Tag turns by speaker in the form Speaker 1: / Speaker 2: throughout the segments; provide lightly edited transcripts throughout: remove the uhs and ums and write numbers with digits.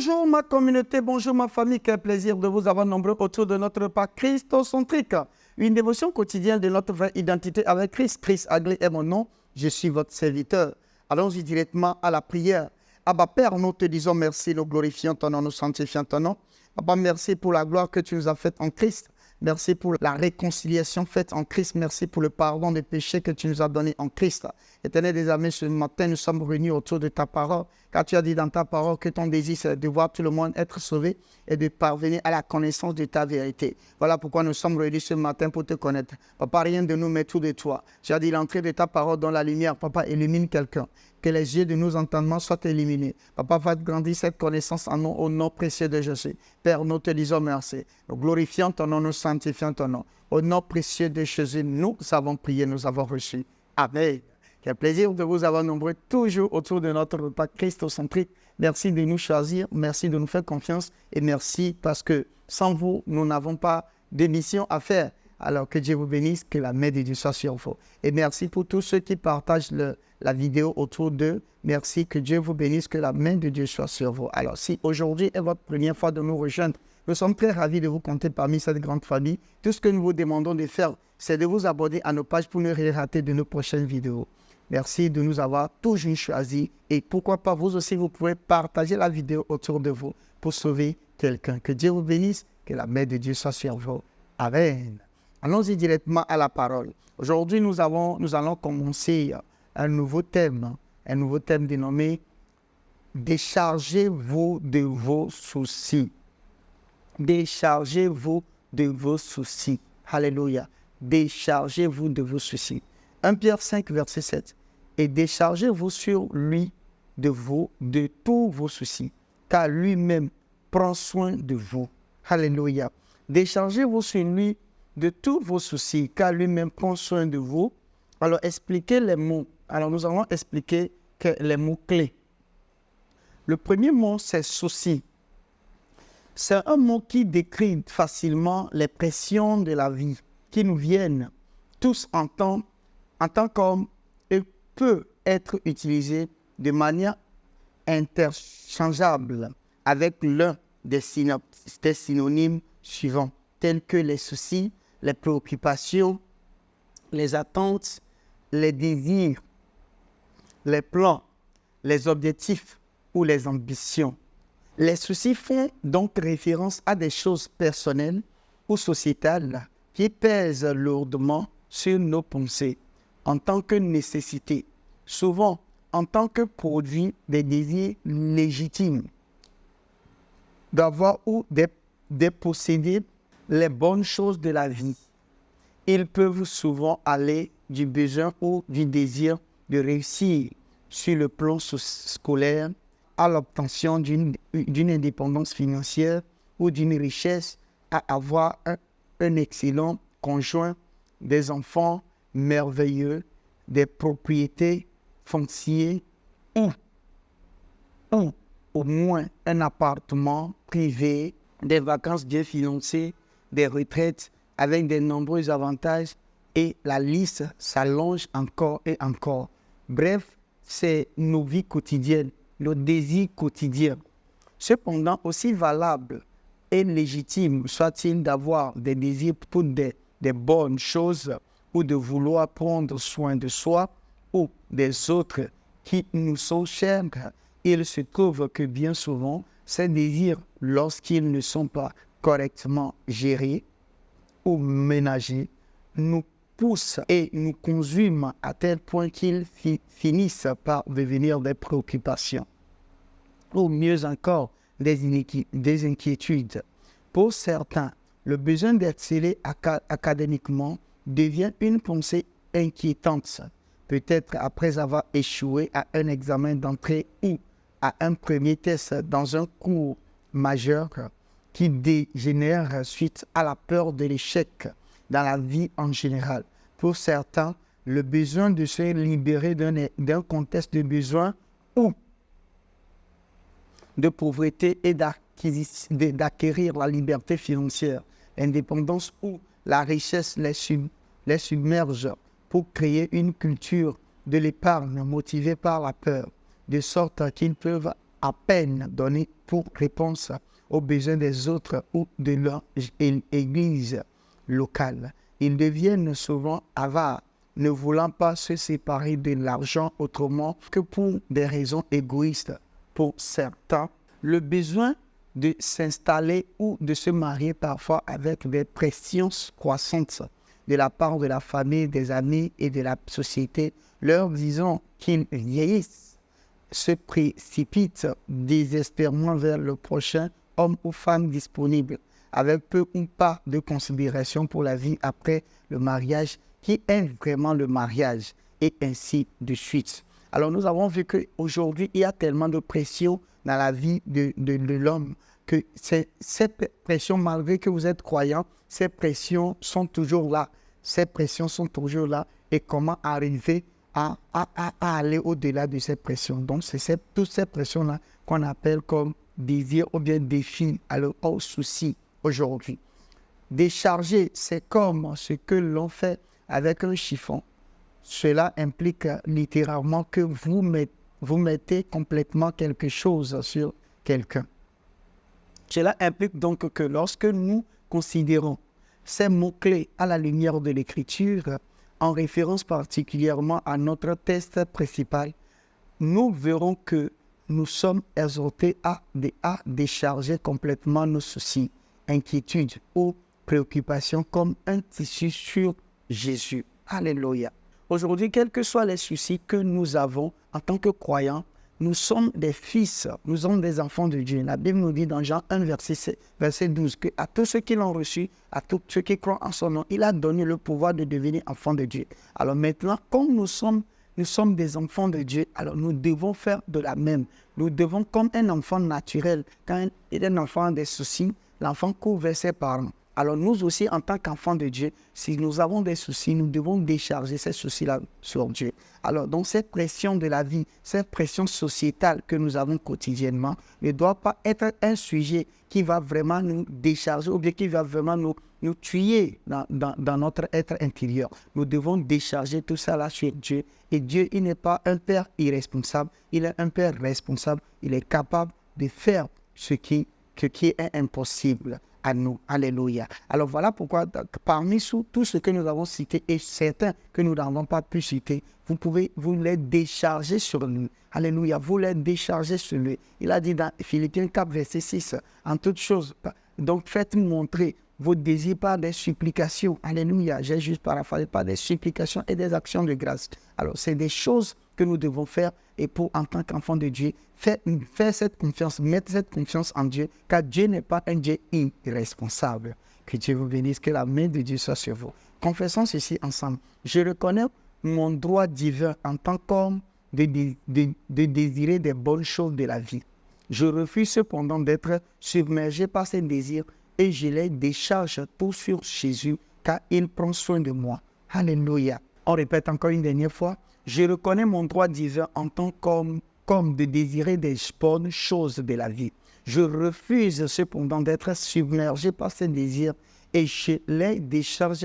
Speaker 1: Bonjour ma communauté, bonjour ma famille, quel plaisir de vous avoir nombreux autour de notre repas christocentrique. Une dévotion quotidienne de notre vraie identité avec Christ. Chris Aglé est mon nom, je suis votre serviteur. Allons-y directement à la prière. Abba Père, nous te disons merci, nous glorifions ton nom, nous sanctifions ton nom. Abba, merci pour la gloire que tu nous as faite en Christ. Merci pour la réconciliation faite en Christ. Merci pour le pardon des péchés que tu nous as donné en Christ. Éternel des amis, ce matin, nous sommes réunis autour de ta parole, car tu as dit dans ta parole que ton désir, c'est de voir tout le monde être sauvé et de parvenir à la connaissance de ta vérité. Voilà pourquoi nous sommes réunis ce matin pour te connaître. Papa, rien de nous, mais tout de toi. Tu as dit l'entrée de ta parole dans la lumière. Papa, illumine quelqu'un. Que les yeux de nos entendements soient illuminés. Papa, va grandir cette connaissance en nous, au nom précieux de Jésus. Père, nous te disons merci. Nous glorifions ton nom, nous sanctifions ton nom. Au nom précieux de Jésus, nous avons prié, nous avons reçu. Amen. Quel plaisir de vous avoir nombreux toujours autour de notre repas christocentrique. Merci de nous choisir, merci de nous faire confiance et merci parce que sans vous, nous n'avons pas de mission à faire. Alors que Dieu vous bénisse, que la main de Dieu soit sur vous. Et merci pour tous ceux qui partagent la vidéo autour d'eux. Merci, que Dieu vous bénisse, que la main de Dieu soit sur vous. Alors, si aujourd'hui est votre première fois de nous rejoindre, nous sommes très ravis de vous compter parmi cette grande famille. Tout ce que nous vous demandons de faire, c'est de vous abonner à nos pages pour ne rien rater de nos prochaines vidéos. Merci de nous avoir toujours choisis. Et pourquoi pas, vous aussi, vous pouvez partager la vidéo autour de vous pour sauver quelqu'un. Que Dieu vous bénisse, que la main de Dieu soit sur vous. Amen. Allons-y directement à la parole. Aujourd'hui, nous allons commencer un nouveau thème dénommé « Déchargez-vous de vos soucis ». Déchargez-vous de vos soucis. Alléluia. Déchargez-vous de vos soucis. 1 Pierre 5, verset 7. Et déchargez-vous sur lui de tous vos soucis, car lui-même prend soin de vous. Alléluia. Déchargez-vous sur lui de tous vos soucis, car lui-même prend soin de vous. Alors, expliquez les mots. Alors, nous allons expliquer les mots-clés. Le premier mot, c'est souci. C'est un mot qui décrit facilement les pressions de la vie qui nous viennent tous en tant qu'hommes et peut être utilisé de manière interchangeable avec l'un des synonymes suivants, tels que les soucis, les préoccupations, les attentes, les désirs, les plans, les objectifs ou les ambitions. Les soucis font donc référence à des choses personnelles ou sociétales qui pèsent lourdement sur nos pensées en tant que nécessité, souvent en tant que produit des désirs légitimes d'avoir ou de posséder les bonnes choses de la vie. Ils peuvent souvent aller du besoin ou du désir de réussir sur le plan scolaire à l'obtention d'une indépendance financière ou d'une richesse, à avoir un excellent conjoint, des enfants merveilleux, des propriétés foncières ou au moins un appartement privé, des vacances bien financées, des retraites avec de nombreux avantages et la liste s'allonge encore et encore. Bref, c'est nos vies quotidiennes, nos désirs quotidiens. Cependant, aussi valable et légitime soit-il d'avoir des désirs pour des bonnes choses ou de vouloir prendre soin de soi ou des autres qui nous sont chers, il se trouve que bien souvent, ces désirs, lorsqu'ils ne sont pas correctement gérés ou ménagés, nous poussent et nous consument à tel point qu'ils finissent par devenir des préoccupations. Ou mieux encore, des inquiétudes. Pour certains, le besoin d'exceller académiquement devient une pensée inquiétante, peut-être après avoir échoué à un examen d'entrée ou à un premier test dans un cours majeur qui dégénère suite à la peur de l'échec dans la vie en général. Pour certains, le besoin de se libérer d'un contexte de besoin ou de pauvreté et d'acquérir la liberté financière, l'indépendance ou la richesse les submerge pour créer une culture de l'épargne motivée par la peur, de sorte qu'ils peuvent à peine donné pour réponse aux besoins des autres ou de leur église locale. Ils deviennent souvent avares, ne voulant pas se séparer de l'argent autrement que pour des raisons égoïstes. Pour certains, le besoin de s'installer ou de se marier parfois avec des pressions croissantes de la part de la famille, des amis et de la société, leur disant qu'ils vieillissent, se précipitent désespérément vers le prochain homme ou femme disponible, avec peu ou pas de considération pour la vie après le mariage, qui est vraiment le mariage, et ainsi de suite. Alors nous avons vu qu'aujourd'hui, il y a tellement de pression dans la vie de l'homme, que ces pressions, malgré que vous êtes croyant, ces pressions sont toujours là. Ces pressions sont toujours là. Et comment arriver à aller au-delà de ces pressions? Donc, c'est toutes ces pressions-là qu'on appelle comme désir ou bien défis aux soucis aujourd'hui. Décharger, c'est comme ce que l'on fait avec un chiffon. Cela implique littéralement que vous mettez complètement quelque chose sur quelqu'un. Cela implique donc que lorsque nous considérons ces mots-clés à la lumière de l'Écriture, en référence particulièrement à notre texte principal, nous verrons que nous sommes exhortés à décharger complètement nos soucis, inquiétudes ou préoccupations comme un tissu sur Jésus. Alléluia. Aujourd'hui, quels que soient les soucis que nous avons en tant que croyants, nous sommes des fils, nous sommes des enfants de Dieu. La Bible nous dit dans Jean 1, verset 12, qu'à tous ceux qui l'ont reçu, à tous ceux qui croient en son nom, il a donné le pouvoir de devenir enfants de Dieu. Alors maintenant, comme nous sommes des enfants de Dieu, alors nous devons faire de la même. Nous devons, comme un enfant naturel, quand il est un enfant a des soucis, l'enfant court vers ses parents. Alors nous aussi, en tant qu'enfants de Dieu, si nous avons des soucis, nous devons décharger ces soucis-là sur Dieu. Alors donc cette pression de la vie, cette pression sociétale que nous avons quotidiennement ne doit pas être un sujet qui va vraiment nous décharger ou bien qui va vraiment nous tuer dans notre être intérieur. Nous devons décharger tout ça là sur Dieu. Et Dieu, il n'est pas un Père irresponsable, il est un Père responsable. Il est capable de faire ce qui est impossible à nous. Alléluia. Alors voilà pourquoi parmi tout ce que nous avons cité et certains que nous n'avons pas pu citer, vous pouvez vous les décharger sur lui. Alléluia. Vous les décharger sur lui. Il a dit dans Philippiens 4, verset 6, en toutes choses, donc faites montrer vos désirs par des supplications. Alléluia. J'ai juste paraphrasé par des supplications et des actions de grâce. Alors c'est des choses que nous devons faire et pour, en tant qu'enfant de Dieu, faire cette confiance, mettre cette confiance en Dieu, car Dieu n'est pas un Dieu irresponsable. Que Dieu vous bénisse, que la main de Dieu soit sur vous. Confessons ceci ensemble. Je reconnais mon droit divin en tant qu'homme de désirer des bonnes choses de la vie. Je refuse cependant d'être submergé par ces désirs et je les décharge tout sur Jésus, car il prend soin de moi. Alléluia. On répète encore une dernière fois. Je reconnais mon droit divin en tant qu'homme de désirer des bonnes choses de la vie. Je refuse cependant d'être submergé par ces désirs et je les décharge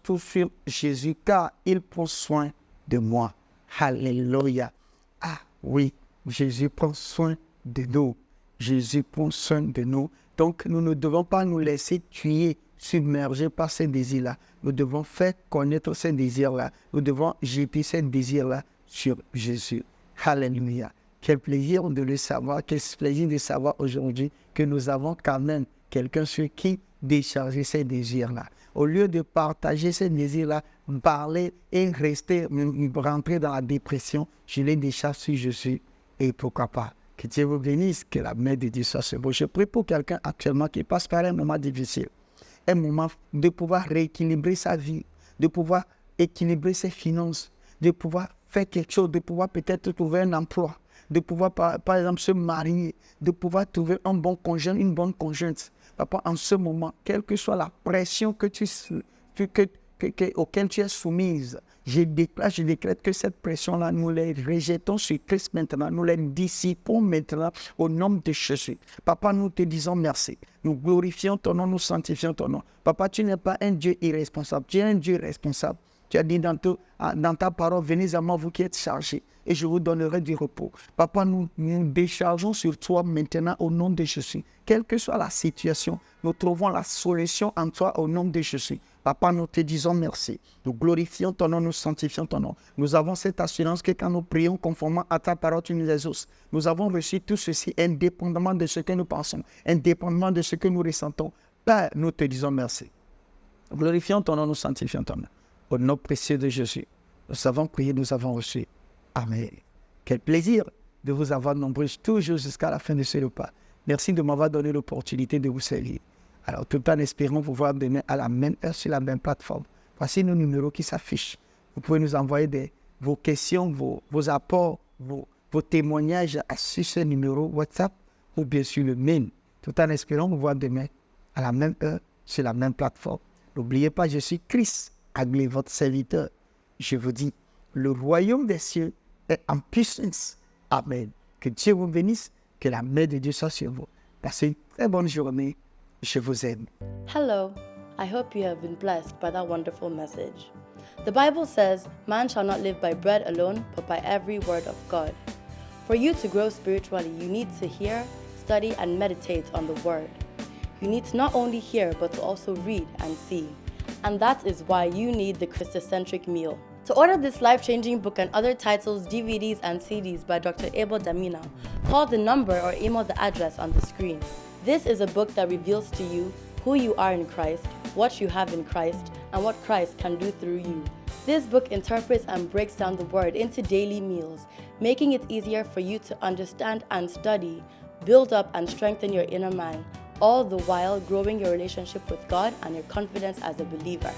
Speaker 1: tout sur Jésus, car il prend soin de moi. Alléluia. Ah oui, Jésus prend soin de nous. Jésus prend soin de nous. Donc, nous ne devons pas nous laisser tuer, submerger par ces désirs-là. Nous devons faire connaître ces désirs-là. Nous devons jeter ces désirs-là sur Jésus. Alléluia. Quel plaisir de le savoir, quel plaisir de savoir aujourd'hui que nous avons quand même quelqu'un sur qui décharger ces désirs-là. Au lieu de partager ces désirs-là, parler et rentrer dans la dépression, je les décharge sur Jésus et pourquoi pas. Que Dieu vous bénisse, que la main de Dieu soit sur vous. Je prie pour quelqu'un actuellement qui passe par un moment difficile. Un moment de pouvoir rééquilibrer sa vie, de pouvoir équilibrer ses finances, de pouvoir faire quelque chose, de pouvoir peut-être trouver un emploi, de pouvoir par exemple se marier, de pouvoir trouver un bon conjoint, une bonne conjointe. Papa, en ce moment, quelle que soit la pression auquel tu es soumise, je décrète que cette pression-là, nous les rejetons sur Christ maintenant, nous les dissipons maintenant au nom de Jésus. Papa, nous te disons merci. Nous glorifions ton nom, nous sanctifions ton nom. Papa, tu n'es pas un Dieu irresponsable, tu es un Dieu responsable. Tu as dit dans ta parole, venez à moi, vous qui êtes chargés, et je vous donnerai du repos. Papa, nous déchargeons sur toi maintenant au nom de Jésus. Quelle que soit la situation, nous trouvons la solution en toi au nom de Jésus. Papa, nous te disons merci. Nous glorifions ton nom, nous sanctifions ton nom. Nous avons cette assurance que quand nous prions conformément à ta parole, tu nous exauces. Nous avons reçu tout ceci indépendamment de ce que nous pensons, indépendamment de ce que nous ressentons. Père, nous te disons merci. Nous glorifions ton nom, nous sanctifions ton nom. Au nom précieux de Jésus, nous avons prié, nous avons reçu. Amen. Quel plaisir de vous avoir nombreux toujours jusqu'à la fin de ce repas. Merci de m'avoir donné l'opportunité de vous servir. Alors, tout en espérant vous voir demain à la même heure sur la même plateforme. Voici nos numéros qui s'affichent. Vous pouvez nous envoyer vos questions, vos apports, vos témoignages sur ce numéro WhatsApp ou bien sur le mail. Tout en espérant vous voir demain à la même heure sur la même plateforme. N'oubliez pas, je suis Chris Aglé, votre serviteur. Je vous dis, le royaume des cieux est en puissance. Amen. Que Dieu vous bénisse, que la main de Dieu soit sur vous. Passez une très bonne journée. Je vous aime.
Speaker 2: Hello. I hope you have been blessed by that wonderful message. The Bible says, man shall not live by bread alone, but by every word of God. For you to grow spiritually, you need to hear, study, and meditate on the word. You need to not only hear, but to also read and see. And that is why you need the Christocentric meal. To order this life-changing book and other titles, DVDs, and CDs by Dr. Abel Damina, call the number or email the address on the screen. This is a book that reveals to you who you are in Christ, what you have in Christ, and what Christ can do through you. This book interprets and breaks down the word into daily meals, making it easier for you to understand and study, build up and strengthen your inner man, all the while growing your relationship with God and your confidence as a believer.